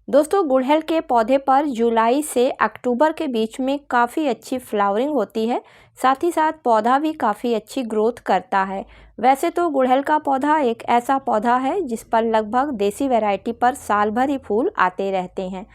दोस्तों गुड़हल के पौधे पर जुलाई से अक्टूबर के बीच में काफ़ी अच्छी फ्लावरिंग होती है। साथ ही साथ पौधा भी काफ़ी अच्छी ग्रोथ करता है। वैसे तो गुड़हल का पौधा एक ऐसा पौधा है जिस पर लगभग देसी वैरायटी पर साल भर ही फूल आते रहते हैं।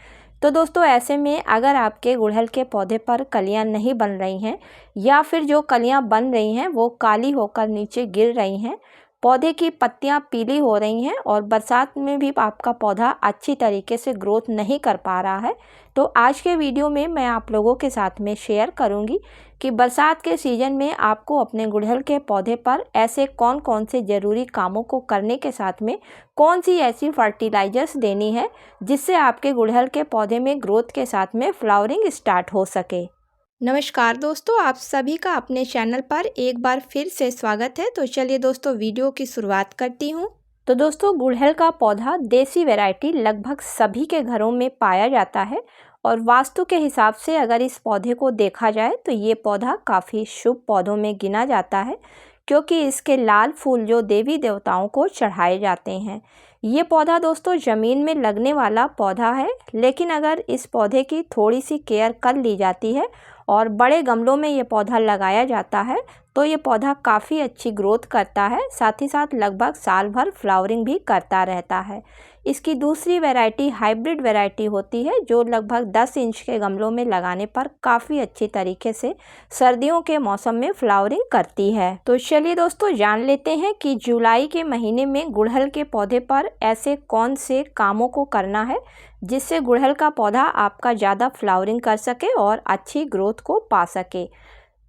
तो दोस्तों ऐसे में अगर आपके गुड़हल के पौधे पर कलियां नहीं बन रही हैं या फिर जो कलियां बन रही हैं वो काली होकर नीचे गिर रही हैं, पौधे की पत्तियां पीली हो रही हैं और बरसात में भी आपका पौधा अच्छी तरीके से ग्रोथ नहीं कर पा रहा है, तो आज के वीडियो में मैं आप लोगों के साथ में शेयर करूंगी कि बरसात के सीज़न में आपको अपने गुड़हल के पौधे पर ऐसे कौन कौन से ज़रूरी कामों को करने के साथ में कौन सी ऐसी फर्टिलाइज़र्स देनी है जिससे आपके गुड़हल के पौधे में ग्रोथ के साथ में फ्लावरिंग स्टार्ट हो सके। नमस्कार दोस्तों, आप सभी का अपने चैनल पर एक बार फिर से स्वागत है। तो चलिए दोस्तों वीडियो की शुरुआत करती हूँ। तो दोस्तों गुड़हल का पौधा देसी वैरायटी लगभग सभी के घरों में पाया जाता है और वास्तु के हिसाब से अगर इस पौधे को देखा जाए तो ये पौधा काफ़ी शुभ पौधों में गिना जाता है, क्योंकि इसके लाल फूल जो देवी देवताओं को चढ़ाए जाते हैं। ये पौधा दोस्तों ज़मीन में लगने वाला पौधा है, लेकिन अगर इस पौधे की थोड़ी सी केयर कर ली जाती है और बड़े गमलों में ये पौधा लगाया जाता है तो ये पौधा काफ़ी अच्छी ग्रोथ करता है। साथ ही साथ लगभग साल भर फ्लावरिंग भी करता रहता है। इसकी दूसरी वैरायटी हाइब्रिड वैरायटी होती है जो लगभग 10 इंच के गमलों में लगाने पर काफ़ी अच्छी तरीके से सर्दियों के मौसम में फ्लावरिंग करती है। तो चलिए दोस्तों जान लेते हैं कि जुलाई के महीने में गुड़हल के पौधे पर ऐसे कौन से कामों को करना है जिससे गुड़हल का पौधा आपका ज़्यादा फ्लावरिंग कर सके और अच्छी ग्रोथ को पा सके।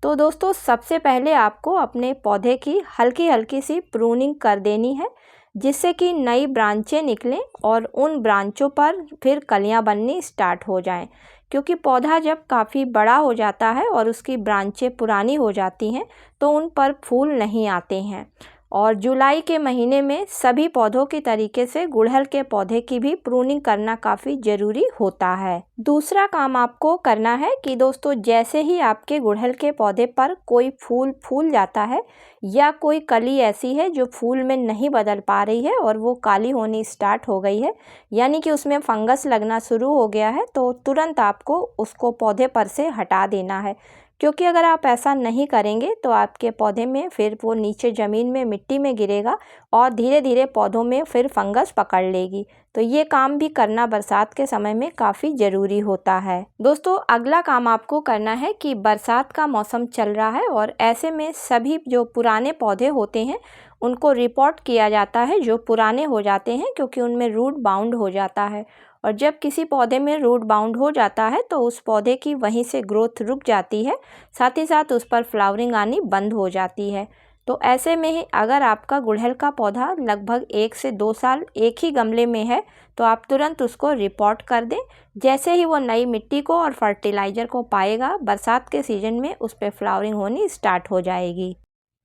तो दोस्तों सबसे पहले आपको अपने पौधे की हल्की हल्की सी प्रूनिंग कर देनी है, जिससे कि नई ब्रांचें निकलें और उन ब्रांचों पर फिर कलियां बननी स्टार्ट हो जाएं। क्योंकि पौधा जब काफ़ी बड़ा हो जाता है और उसकी ब्रांचें पुरानी हो जाती हैं तो उन पर फूल नहीं आते हैं। और जुलाई के महीने में सभी पौधों की तरीके से गुड़हल के पौधे की भी प्रूनिंग करना काफ़ी ज़रूरी होता है। दूसरा काम आपको करना है कि दोस्तों जैसे ही आपके गुड़हल के पौधे पर कोई फूल फूल जाता है या कोई कली ऐसी है जो फूल में नहीं बदल पा रही है और वो काली होनी स्टार्ट हो गई है, यानी कि उसमें फंगस लगना शुरू हो गया है, तो तुरंत आपको उसको पौधे पर से हटा देना है। क्योंकि अगर आप ऐसा नहीं करेंगे तो आपके पौधे में फिर वो नीचे ज़मीन में मिट्टी में गिरेगा और धीरे धीरे पौधों में फिर फंगस पकड़ लेगी। तो ये काम भी करना बरसात के समय में काफ़ी ज़रूरी होता है। दोस्तों अगला काम आपको करना है कि बरसात का मौसम चल रहा है और ऐसे में सभी जो पुराने पौधे होते हैं उनको रिपोर्ट किया जाता है जो पुराने हो जाते हैं, क्योंकि उनमें रूट बाउंड हो जाता है। और जब किसी पौधे में रूट बाउंड हो जाता है तो उस पौधे की वहीं से ग्रोथ रुक जाती है, साथ ही साथ उस पर फ्लावरिंग आनी बंद हो जाती है। तो ऐसे में ही अगर आपका गुड़हल का पौधा लगभग 1 से 2 साल एक ही गमले में है तो आप तुरंत उसको रिपोर्ट कर दें। जैसे ही वो नई मिट्टी को और फर्टिलाइज़र को पाएगा, बरसात के सीज़न में उस पर फ्लावरिंग होनी स्टार्ट हो जाएगी।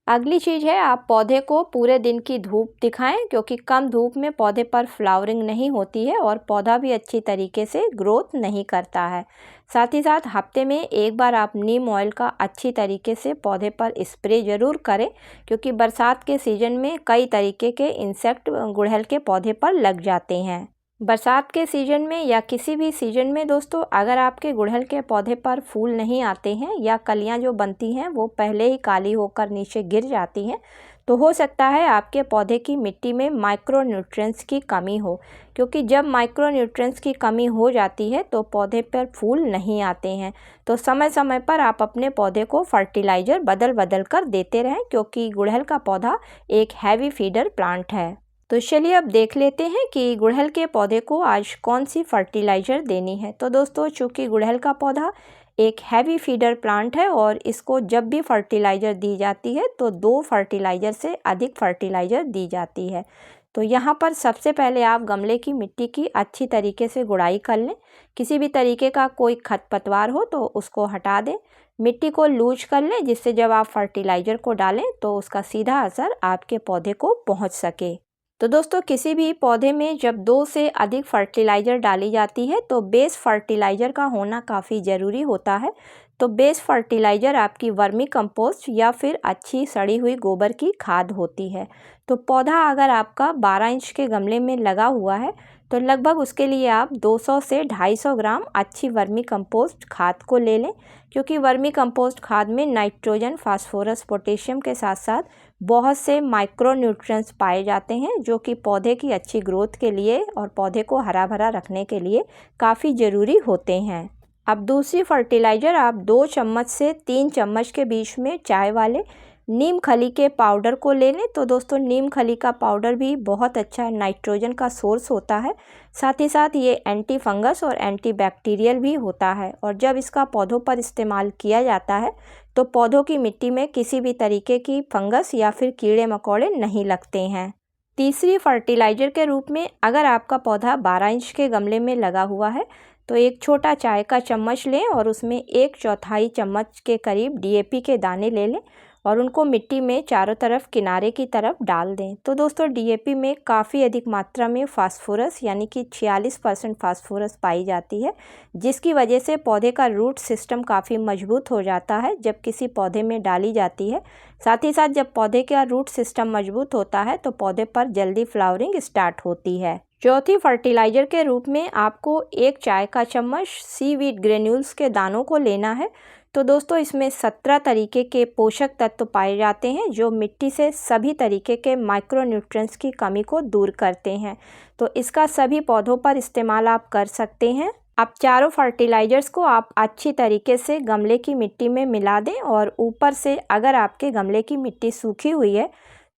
अगली चीज़ है आप पौधे को पूरे दिन की धूप दिखाएं, क्योंकि कम धूप में पौधे पर फ्लावरिंग नहीं होती है और पौधा भी अच्छी तरीके से ग्रोथ नहीं करता है। साथ ही साथ हफ्ते में एक बार आप नीम ऑयल का अच्छी तरीके से पौधे पर स्प्रे ज़रूर करें, क्योंकि बरसात के सीज़न में कई तरीके के इंसेक्ट गुड़हल के पौधे पर लग जाते हैं। बरसात के सीज़न में या किसी भी सीज़न में दोस्तों अगर आपके गुड़हल के पौधे पर फूल नहीं आते हैं या कलियां जो बनती हैं वो पहले ही काली होकर नीचे गिर जाती हैं, तो हो सकता है आपके पौधे की मिट्टी में माइक्रो न्यूट्रिएंट्स की कमी हो। क्योंकि जब माइक्रो न्यूट्रिएंट्स की कमी हो जाती है तो पौधे पर फूल नहीं आते हैं। तो समय समय पर आप अपने पौधे को फर्टिलाइज़र बदल बदल कर देते रहें, क्योंकि गुड़हल का पौधा एक हैवी फीडर प्लांट है। तो चलिए अब देख लेते हैं कि गुड़हल के पौधे को आज कौन सी फर्टिलाइज़र देनी है। तो दोस्तों चूँकि गुड़हल का पौधा एक हैवी फीडर प्लांट है और इसको जब भी फर्टिलाइज़र दी जाती है तो 2 फर्टिलाइज़र से अधिक फर्टिलाइज़र दी जाती है। तो यहाँ पर सबसे पहले आप गमले की मिट्टी की अच्छी तरीके से गुड़ाई कर लें। किसी भी तरीके का कोई खरपतवार हो तो उसको हटा दें। मिट्टी को लूज कर लें, जिससे जब आप फर्टिलाइज़र को डालें तो उसका सीधा असर आपके पौधे को पहुँच सके। तो दोस्तों किसी भी पौधे में जब 2 से अधिक फर्टिलाइज़र डाली जाती है तो बेस फर्टिलाइज़र का होना काफ़ी ज़रूरी होता है। तो बेस फर्टिलाइज़र आपकी वर्मी कंपोस्ट या फिर अच्छी सड़ी हुई गोबर की खाद होती है। तो पौधा अगर आपका 12 इंच के गमले में लगा हुआ है तो लगभग उसके लिए आप 200 से 250 ग्राम अच्छी वर्मी कंपोस्ट खाद को ले लें, क्योंकि वर्मी कंपोस्ट खाद में नाइट्रोजन, फास्फोरस, पोटेशियम के साथ साथ बहुत से माइक्रो न्यूट्रिएंट्स पाए जाते हैं जो कि पौधे की अच्छी ग्रोथ के लिए और पौधे को हरा भरा रखने के लिए काफ़ी ज़रूरी होते हैं। अब दूसरी फर्टिलाइज़र आप 2 चम्मच से 3 चम्मच के बीच में चाय वाले नीम खली के पाउडर को ले लें। तो दोस्तों नीम खली का पाउडर भी बहुत अच्छा नाइट्रोजन का सोर्स होता है, साथ ही साथ ये एंटी फंगस और एंटी बैक्टीरियल भी होता है, और जब इसका पौधों पर इस्तेमाल किया जाता है तो पौधों की मिट्टी में किसी भी तरीके की फंगस या फिर कीड़े मकोड़े नहीं लगते हैं। तीसरी फर्टिलाइज़र के रूप में अगर आपका पौधा 12 इंच के गमले में लगा हुआ है तो एक छोटा चाय का चम्मच लें और उसमें 1/4 चम्मच के करीब DAP के दाने ले लें और उनको मिट्टी में चारों तरफ किनारे की तरफ डाल दें। तो दोस्तों DAP में काफ़ी अधिक मात्रा में फास्फोरस यानी कि 46% फास्फोरस पाई जाती है, जिसकी वजह से पौधे का रूट सिस्टम काफ़ी मजबूत हो जाता है जब किसी पौधे में डाली जाती है। साथ ही साथ जब पौधे का रूट सिस्टम मजबूत होता है तो पौधे पर जल्दी फ्लावरिंग स्टार्ट होती है। चौथी फर्टिलाइज़र के रूप में आपको 1 चाय का चम्मच सीवीड ग्रेन्यूल्स के दानों को लेना है। तो दोस्तों इसमें 17 तरीके के पोषक तत्व पाए जाते हैं जो मिट्टी से सभी तरीके के माइक्रो न्यूट्रिएंट्स की कमी को दूर करते हैं। तो इसका सभी पौधों पर इस्तेमाल आप कर सकते हैं। अब चारों फर्टिलाइज़र्स को आप अच्छी तरीके से गमले की मिट्टी में मिला दें और ऊपर से अगर आपके गमले की मिट्टी सूखी हुई है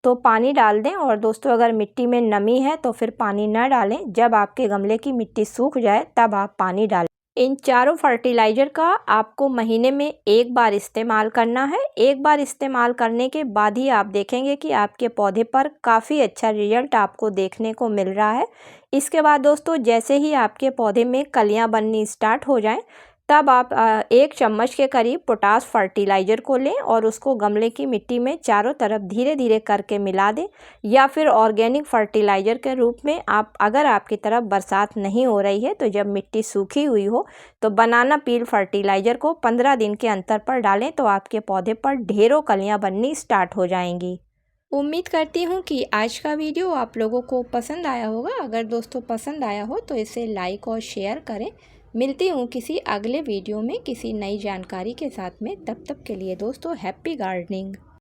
तो पानी डाल दें, और दोस्तों अगर मिट्टी में नमी है तो फिर पानी न डालें। जब आपके गमले की मिट्टी सूख जाए तब आप पानी डालें। इन चारों फर्टिलाइज़र का आपको महीने में एक बार इस्तेमाल करना है। एक बार इस्तेमाल करने के बाद ही आप देखेंगे कि आपके पौधे पर काफ़ी अच्छा रिजल्ट आपको देखने को मिल रहा है। इसके बाद दोस्तों जैसे ही आपके पौधे में कलियां बननी स्टार्ट हो जाएं तब आप 1 चम्मच के करीब पोटास फर्टिलाइज़र को लें और उसको गमले की मिट्टी में चारों तरफ धीरे धीरे करके मिला दें, या फिर ऑर्गेनिक फर्टिलाइज़र के रूप में आप अगर आपकी तरफ बरसात नहीं हो रही है तो जब मिट्टी सूखी हुई हो तो बनाना पील फर्टिलाइज़र को 15 दिन के अंतर पर डालें तो आपके पौधे पर ढेरों कलियाँ बननी स्टार्ट हो जाएंगी। उम्मीद करती हूँ कि आज का वीडियो आप लोगों को पसंद आया होगा। अगर दोस्तों पसंद आया हो तो इसे लाइक और शेयर करें। मिलती हूँ किसी अगले वीडियो में किसी नई जानकारी के साथ में। तब तक के लिए दोस्तों हैप्पी गार्डनिंग।